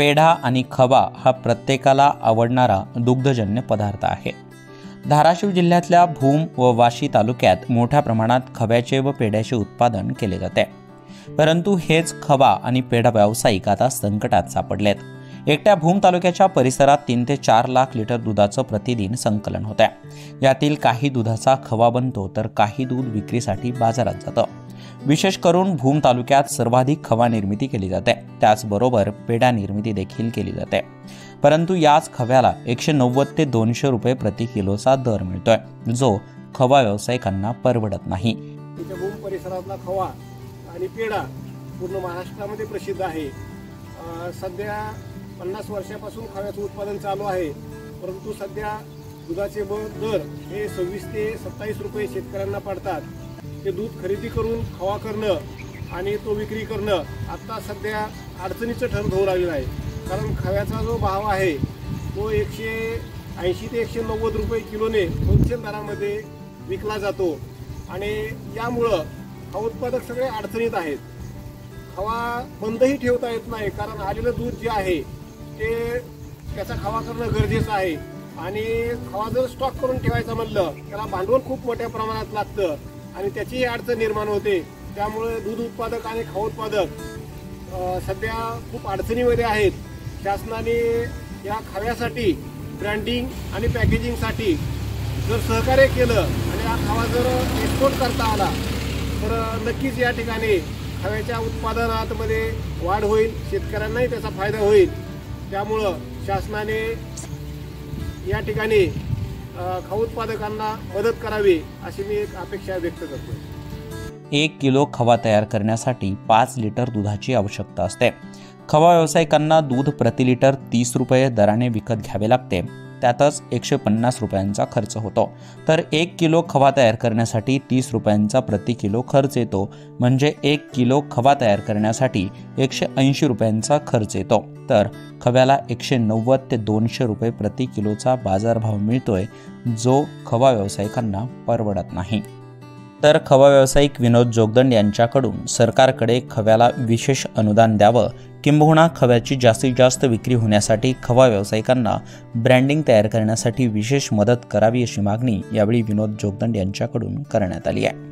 पेढा आणि खवा हा प्रत्येकाला आवडणारा दुग्धजन्य पदार्थ आहे। धाराशिव जिल्ह्यातल्या भूम व वाशी तालुक्यात मोठ्या प्रमाणात खव्याचे व पेढ्याचे उत्पादन केले जाते। परंतु हेच खवा आणि पेढा व्यावसायिक आता संकटात सापडलेत। एकट्या भूम तालुक्याच्या परिसरात 3 ते 4 लाख लिटर दुधाचं प्रतिदिन संकलन होतं। यातील काही दुधाचा खवा बनतो तर काही दूध विक्रीसाठी बाजारात जातं। विशेष करून भूम तालुक्यात सर्वाधिक खवा निर्मिती केली जाते, त्याचबरोबर पेढा निर्मिती देखील केली जाते। परंतु याच खव्याला 190 ते 200 रुपये प्रति किलोचा दर मिळतोय, जो खवा व्यावसायिकांना परवडत नाही। भूम परिसरातला खवा आणि पेढा पूर्ण महाराष्ट्रामध्ये प्रसिद्ध आहे। सध्या 50 वर्षापासून खव्याचं उत्पादन चालू आहे, परंतु सध्या दुधाचे दर हे 26 ते 27 रुपये शेतकऱ्यांना पडतात। ते दूध खरेदी करून खवा करणं आणि तो विक्री करणं आता सध्या अडचणीचं ठरत लागलेलं आहे। कारण खव्याचा जो भाव आहे तो 180 ते 190 रुपये किलोने होलसेल दरामध्ये विकला जातो आणि यामुळं खवा उत्पादक सगळे अडचणीत आहेत। खवा बंदही ठेवता येत नाही, कारण आलेलं दूध जे आहे ते त्याचा खवा करणं गरजेचं आहे आणि खवा जर स्टॉक करून ठेवायचं म्हणलं त्याला भांडवल खूप मोठ्या प्रमाणात लागतं आणि त्याचीही अडचण निर्माण होते। त्यामुळे दूध उत्पादक आणि खवा उत्पादक सध्या खूप अडचणीमध्ये आहेत। शासनाने या खव्यासाठी ब्रँडिंग आणि पॅकेजिंगसाठी जर सहकार्य केलं आणि हा खवा जर एक्सपोर्ट करता आला तर नक्कीच या ठिकाणी खव्याच्या उत्पादनामध्ये वाढ होईल, शेतकऱ्यांनाही त्याचा फायदा होईल। त्यामुळं शासनाने या ठिकाणी खवा उत्पादकांना मदत करावी अशी मी एक अपेक्षा व्यक्त करतो। 1 किलो खवा तयार करण्यासाठी 5 लिटर दुधाची आवश्यकता असते। खवा व्यावसायिकांना दूध प्रति लिटर 30 रुपये दराने विकत घ्यावे लागते, त्यातच 150 रुपयांचा खर्च होतो। तर 1 किलो खवा तयार करण्यासाठी 30 रुपयांचा प्रति किलो खर्च येतो, म्हणजे 1 किलो खवा तयार करण्यासाठी 180 रुपयांचा खर्च येतो। तर खव्याला 190 ते 200 रुपये प्रति किलोचा बाजारभाव मिळतोय, जो खवा व्यावसायिकांना परवडत नाही। तर खवा व्यावसायिक विनोद जोगदंड यांच्याकडून सरकारकडे खव्याला विशेष अनुदान द्यावं, किंबहुना खव्याची जास्तीत जास्त विक्री होण्यासाठी खवा व्यावसायिकांना ब्रँडिंग तयार करण्यासाठी विशेष मदत करावी अशी मागणी यावेळी विनोद जोगदंड यांच्याकडून करण्यात आली आहे।